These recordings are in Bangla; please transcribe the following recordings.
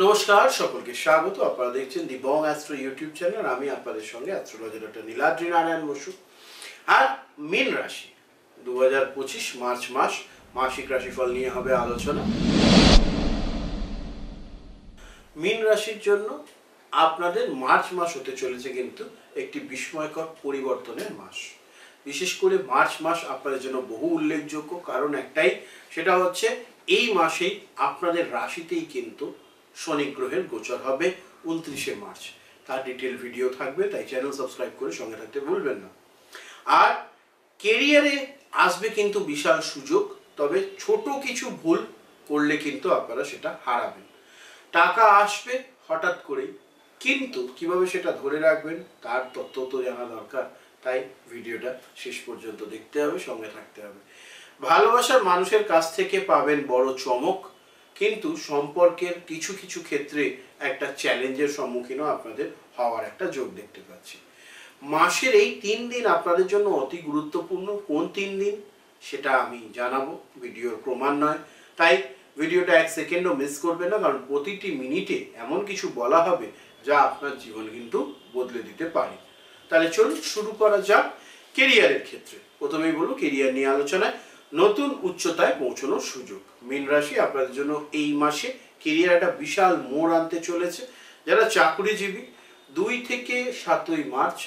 নমস্কার সকলকে স্বাগত। আপনারা দেখছেন দি বং অ্যাস্ট্রো ইউটিউব চ্যানেল। আমি আপনাদের সঙ্গে অ্যাস্ট্রোলজি ডক্টর নীলাদ্রি নারায়ণ বসু। আর মীন রাশি 2025 মার্চ মাস মাসিক রাশিফল নিয়ে হবে আলোচনা। মীন রাশির জন্য আপনাদের মার্চ মাস হতে চলেছে কিন্তু একটি বিস্ময়কর পরিবর্তনের মাস। বিশেষ করে মার্চ মাস আপনাদের জন্য বহু উল্লেখযোগ্য, কারণ একটাই, সেটা হচ্ছে এই মাসেই আপনাদের রাশিতেই কিন্তু শনি গ্রহের গোচর হবে 29শে মার্চ। তার ডিটেল ভিডিও থাকবে, তাই চ্যানেল সাবস্ক্রাইব করে সঙ্গে থাকতে ভুলবেন না। আর কেরিয়ারে আসবে কিন্তু বিশাল সুযোগ, তবে ছোট কিছু ভুল করলে কিন্তু আপনারা সেটা হারাবেন। টাকা আসবে হঠাৎ করেই, কিন্তু কিভাবে সেটা ধরে রাখবেন তার তত্ত্ব তো জানা দরকার। তাই ভিডিওটা শেষ পর্যন্ত দেখতে হবে, সঙ্গে থাকতে হবে। ভালোবাসার মানুষের কাছ থেকে পাবেন বড় চমক, কিন্তু সম্পর্কের কিছু কিছু ক্ষেত্রে একটা চ্যালেঞ্জের সম্মুখীনও আপনাদের হওয়ার একটা যোগ দেখতে পাচ্ছি। মাসের এই 3 দিন আপনাদের জন্য অতি গুরুত্বপূর্ণ। কোন 3 দিন সেটা আমি জানাবো ভিডিওর ক্রমান্বয়ে, তাই ভিডিওটা 1 সেকেন্ডও মিস করবে না, কারণ প্রতিটি মিনিটে এমন কিছু বলা হবে যা আপনার জীবন কিন্তু বদলে দিতে পারে। তাহলে চলুন শুরু করা যাক। কেরিয়ারের ক্ষেত্রে প্রথমেই বলবো, কেরিয়ার নিয়ে আলোচনায় নতুন উচ্চতায় পৌঁছানোর সুযোগ। মীন রাশি আপনাদের জন্য এই মাসে কেরিয়ার একটা বিশাল মোড় আনতে চলেছে। যারা চাকরিজীবী, 2 থেকে 7ই মার্চ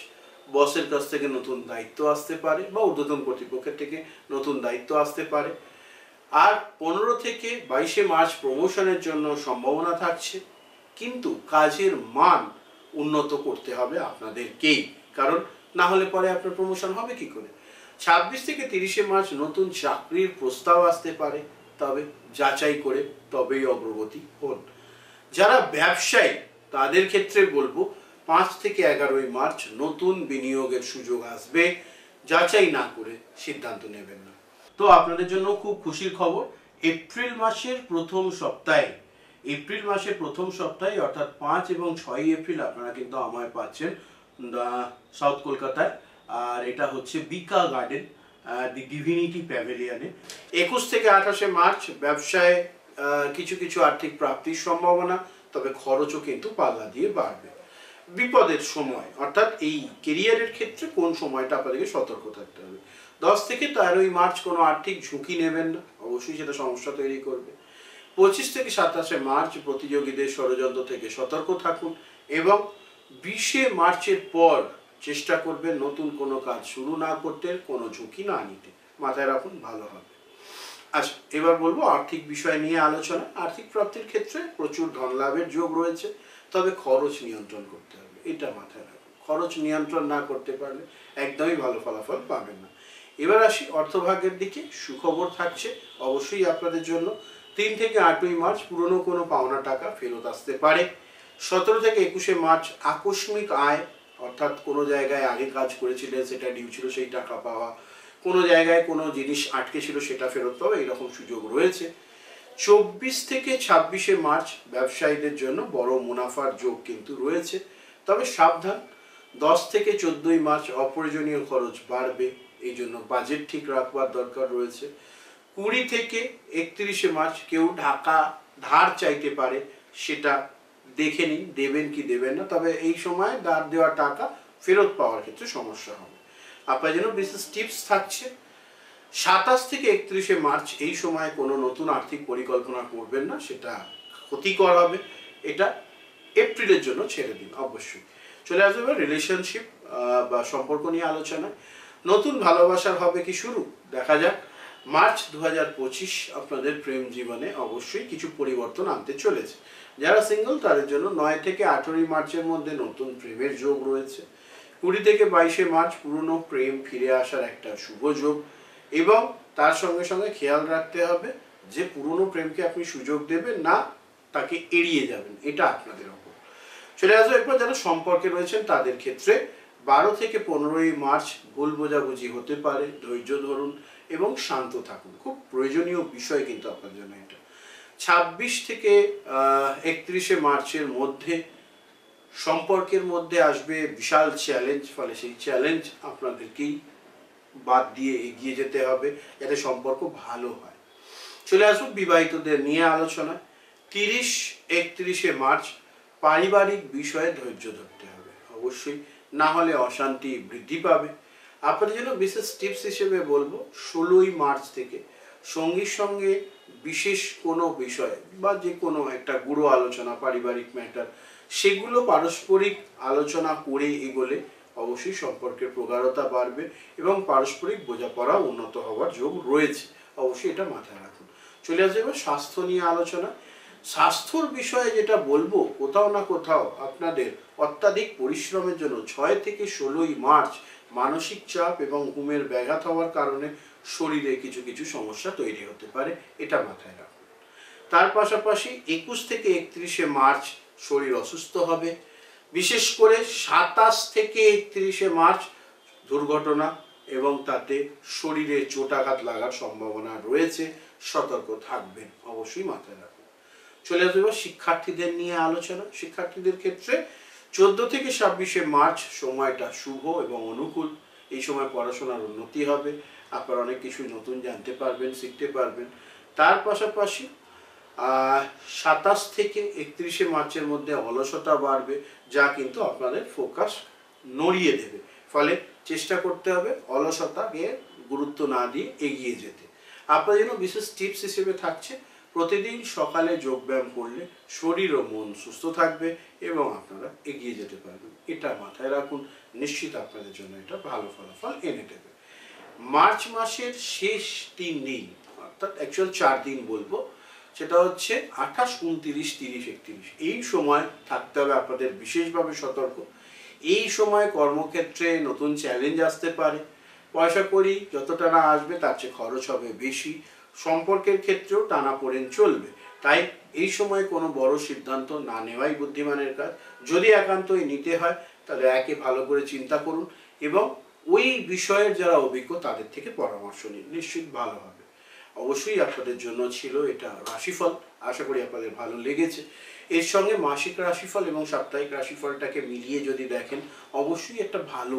বসের কাছ থেকে নতুন দায়িত্ব আসতে পারে, বা ঊর্ধ্বতন কর্তৃপক্ষের থেকে নতুন দায়িত্ব আসতে পারে। আর 15 থেকে 22শে মার্চ প্রমোশনের জন্য সম্ভাবনা থাকছে, কিন্তু কাজের মান উন্নত করতে হবে আপনাদেরকেই, কারণ না হলে পরে আপনার প্রমোশন হবে কি করে। 26 থেকে 30শে মার্চ নতুন চাকরির প্রস্তাব আসতে পারে, তবে যাচাই করে তবেই অগ্রগতি হন। যারা ব্যবসায়ী তাদের ক্ষেত্রে বলবো 5 থেকে 11ই মার্চ নতুন বিনিয়োগের সুযোগ আসবে, যাচাই না করে সিদ্ধান্ত নেবেন না। তো আপনাদের জন্য খুব খুশির খবর, এপ্রিল মাসের প্রথম সপ্তাহে অর্থাৎ 5 এবং 6 এপ্রিল আপনারা কিন্তু আমায় পাচ্ছেন সাউথ কলকাতায়। আর এটা হচ্ছে বিকা গার্ডেন, দি ডিভিনিটি প্যাভিলিয়নে। 21 থেকে 28শে মার্চ ব্যবসায় কিছু কিছু আর্থিক প্রাপ্তির সম্ভাবনা, তবে খরচও কিন্তু পাল্লা দিয়ে বাড়বে। বিপদের সময় অর্থাৎ এই কেরিয়ারের ক্ষেত্রে কোন সময়টা আপনাদেরকে সতর্ক থাকতে হবে। 10 থেকে 13ই মার্চ কোনো আর্থিক ঝুঁকি নেবেন না, অবশ্যই সেটা সমস্যা তৈরি করবে। 25 থেকে 27শে মার্চ প্রতিযোগীদের ষড়যন্ত্র থেকে সতর্ক থাকুন, এবং 20শে মার্চের পর চেষ্টা করবেন নতুন কোনো কাজ শুরু না করতে, কোনো ঝুঁকি না নিতে। মাথায় রাখুন, ভালো হবে। আচ্ছা, এবার বলবো আর্থিক বিষয় নিয়ে আলোচনা। আর্থিক প্রাপ্তির ক্ষেত্রে প্রচুর ধন লাভের যোগ রয়েছে, তবে খরচ নিয়ন্ত্রণ করতে হবে, এটা মাথায় রাখুন। খরচ নিয়ন্ত্রণ না করতে পারলে একদমই ভালো ফলাফল পাবেন না। এবার আসি অর্থভাগ্যের দিকে। সুখবর থাকছে অবশ্যই আপনাদের জন্য। 3 থেকে 8ই মার্চ পুরনো কোনো পাওনা টাকা ফেরত আসতে পারে। 17 থেকে 21শে মার্চ আকস্মিক আয়, অর্থাৎ কোনো জায়গায় আগে কাজ করেছিলেন, সেটা ডিউ ছিল, সেই টাকা পাওয়া, কোনো জায়গায় কোনো জিনিস আটকে ছিল সেটা ফেরত পাওয়া, এরকম সুযোগ রয়েছে। 24 থেকে 26শে মার্চ ব্যবসায়ীদের জন্য বড় মুনাফার যোগ কিন্তু রয়েছে, তবে সাবধান। 10 থেকে 14ই মার্চ অপ্রয়োজনীয় খরচ বাড়বে, এই জন্য বাজেট ঠিক রাখবার দরকার রয়েছে। 20 থেকে 31শে মার্চ কেউ ধার চাইতে পারে, সেটা দেখে নিন দেবেন কি দেবেন না, তবে এই সময় ধার দেওয়া টাকা ফেরত পাওয়ার ক্ষেত্রে সমস্যা হবে। আপনার জন্য বিশেষ টিপস থাকছে। 27 থেকে 31শে মার্চ এই সময় কোনো নতুন আর্থিক পরিকল্পনা করবেন না, সেটা ক্ষতিকর হবে। এটা এপ্রিলের জন্য ছেড়ে দিন অবশ্যই। চলে আসবে রিলেশনশিপ বা সম্পর্ক নিয়ে আলোচনায়। নতুন ভালোবাসার হবে কি শুরু, দেখা যাক। মার্চ 2025 আপনাদের প্রেম জীবনে অবশ্যই কিছু পরিবর্তন আনতে চলেছে। যারা সিঙ্গেল তাদের জন্য 9 থেকে 18ই মার্চের মধ্যে নতুন প্রেমের যোগ রয়েছে। 20 থেকে 22শে মার্চ পুরনো প্রেম ফিরে আসার একটা শুভ যোগ, এবং তার সঙ্গে সঙ্গে খেয়াল রাখতে হবে যে পুরনো প্রেমকে আপনি সুযোগ দেবেন না, তাকে এড়িয়ে যাবেন, এটা আপনাদের ওপর। চলে আসবো এরপর যারা সম্পর্কে রয়েছেন তাদের ক্ষেত্রে। 12 থেকে 15ই মার্চ ভুল বোঝাবুঝি হতে পারে, ধৈর্য ধরুন এবং শান্ত থাকুন, খুব প্রয়োজনীয় বিষয় কিন্তু আপনার জন্য এটা। 26 থেকে 31শে মার্চের মধ্যে সম্পর্কের মধ্যে আসবে বিশাল চ্যালেঞ্জ, ফলে সেই চ্যালেঞ্জ আপনাদেরকেই বাদ দিয়ে এগিয়ে যেতে হবে যাতে সম্পর্ক ভালো হয়। চলে আসুন বিবাহিতদের নিয়ে আলোচনায়। 30-31 মার্চ পারিবারিক বিষয়ে ধৈর্য ধরতে হবে অবশ্যই, না হলে অশান্তি বৃদ্ধি পাবে। আপনাদের জন্য বিশেষ টিপস হিসেবে বলবো 16ই মার্চ থেকে সঙ্গীর সঙ্গে বিশেষ কোনো বিষয় বা যে কোনো একটা গুরু আলোচনা, পারিবারিক ম্যাটার, সেগুলো পারস্পরিক আলোচনা করে এগোলে অবশ্যই সম্পর্কের প্রগাঢ়তা বাড়বে এবং পারস্পরিক বোঝাপড়া উন্নত হওয়ার যোগ রয়েছে। অবশ্যই এটা মাথায় রাখুন। চলে আসবে এবার স্বাস্থ্য নিয়ে আলোচনা। স্বাস্থ্যর বিষয়ে যেটা বলবো, কোথাও না কোথাও আপনাদের অত্যাধিক পরিশ্রমের জন্য 6 থেকে 16ই মার্চ মানসিক চাপ এবং ঘুমের ব্যাঘাত হওয়ার কারণে শরীরে কিছু কিছু সমস্যা তৈরি হতে পারে, এটা মাথায় রাখুন। তার পাশাপাশি 21 থেকে 31শে মার্চ শরীর অসুস্থ হবে। বিশেষ করে 27 থেকে 31শে মার্চ দুর্ঘটনা এবং তাতে শরীরে চোটাঘাত লাগার সম্ভাবনা রয়েছে, সতর্ক থাকবেন, অবশ্যই মাথায় রাখুন। চলে আসবে শিক্ষার্থীদের নিয়ে আলোচনা। শিক্ষার্থীদের ক্ষেত্রে 14 থেকে 26শে মার্চ সময়টা শুভ এবং অনুকূল। এই সময় পড়াশোনার উন্নতি হবে, আপনারা অনেক কিছু নতুন জানতে পারবেন, শিখতে পারবেন। তার পাশাপাশি 27 থেকে 31শে মার্চের মধ্যে অলসতা বাড়বে, যা কিন্তু আপনাদের ফোকাস নড়িয়ে দেবে। ফলে চেষ্টা করতে হবে অলসতাকে গুরুত্ব না দিয়ে এগিয়ে যেতে। আপনাদের জন্য বিশেষ টিপস হিসেবে থাকছে, প্রতিদিন সকালে যোগব্যায়াম করলে শরীর ও মন সুস্থ থাকবে এবং আপনারা এগিয়ে যেতে পারবেন, এটা মাথায় রাখুন। নিশ্চিত আপনাদের জন্য এটা ভালো ফলাফল এনে দেবে। মার্চ মাসের শেষ 3 দিন, অর্থাৎ অ্যাকচুয়াল 4 দিন বলবো, সেটা হচ্ছে 28, 29, 30, 31। এই সময় থাকতে হবে আপনাদের বিশেষভাবে সতর্ক। এই সময় কর্মক্ষেত্রে নতুন চ্যালেঞ্জ আসতে পারে, পয়সা কড়ি যতটা না আসবে তার চেয়ে খরচ হবে বেশি, সম্পর্কের ক্ষেত্রেও টানাপোড়েন চলবে। তাই এই সময় কোনো বড় সিদ্ধান্ত না নেওয়াই বুদ্ধিমানের কাজ। যদি একান্তই নিতে হয় তাহলে একে ভালো করে চিন্তা করুন এবং ওই বিষয়ের যারা অভিজ্ঞ তাদের থেকে পরামর্শ নিন, নিশ্চিত ভালো হবে। অবশ্যই আপনাদের জন্য ছিল এটা রাশিফল, আশা করি আপনাদের ভালো লেগেছে। এর সঙ্গে মাসিক রাশিফল এবং সাপ্তাহিক রাশিফলটাকে মিলিয়ে যদি দেখেন অবশ্যই একটা ভালো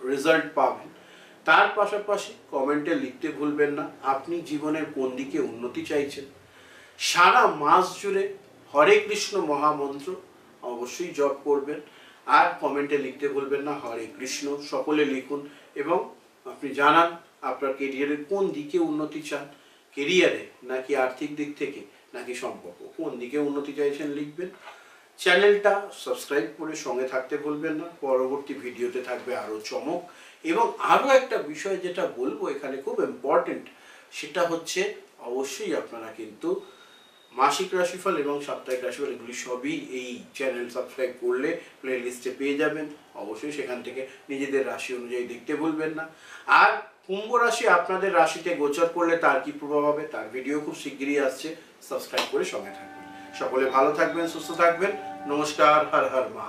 রেজাল্ট পাবেন। তার পাশাপাশি কমেন্টে লিখতে ভুলবেন না আপনি জীবনের কোন দিকে উন্নতি চাইছেন। সারা মাস জুড়ে হরে কৃষ্ণ মহামন্ত্র অবশ্যই জপ করবেন, আর কমেন্টে লিখতে ভুলবেন না হরে কৃষ্ণ, সকলে লিখুন এবং আপনি জানান আপনার কেরিয়ারের কোন দিকে উন্নতি চান, কেরিয়ারে নাকি আর্থিক দিক থেকে নাকি সম্পর্ক, কোন দিকে উন্নতি চাইছেন লিখবেন। চ্যানেলটা সাবস্ক্রাইব করে সঙ্গে থাকতে ভুলবেন না, পরবর্তী ভিডিওতে থাকবে আরও চমক। এবং আরও একটা বিষয় যেটা বলবো এখানে খুব ইম্পর্টেন্ট, সেটা হচ্ছে অবশ্যই আপনারা কিন্তু মাসিক রাশিফল এবং সাপ্তাহিক রাশিফল এগুলি সবই এই চ্যানেল সাবস্ক্রাইব করলে প্লে লিস্টে পেয়ে যাবেন। অবশ্যই সেখান থেকে নিজেদের রাশি অনুযায়ী দেখতে ভুলবেন না। আর কুম্ভ রাশি আপনাদের রাশিতে গোচর করলে তার কি প্রভাব হবে তার ভিডিও খুব শিগগিরই আসছে, সাবস্ক্রাইব করে সঙ্গে থাকবেন। সকলে ভালো থাকবেন, সুস্থ থাকবেন। নমস্কার, হর হর মহাদেব।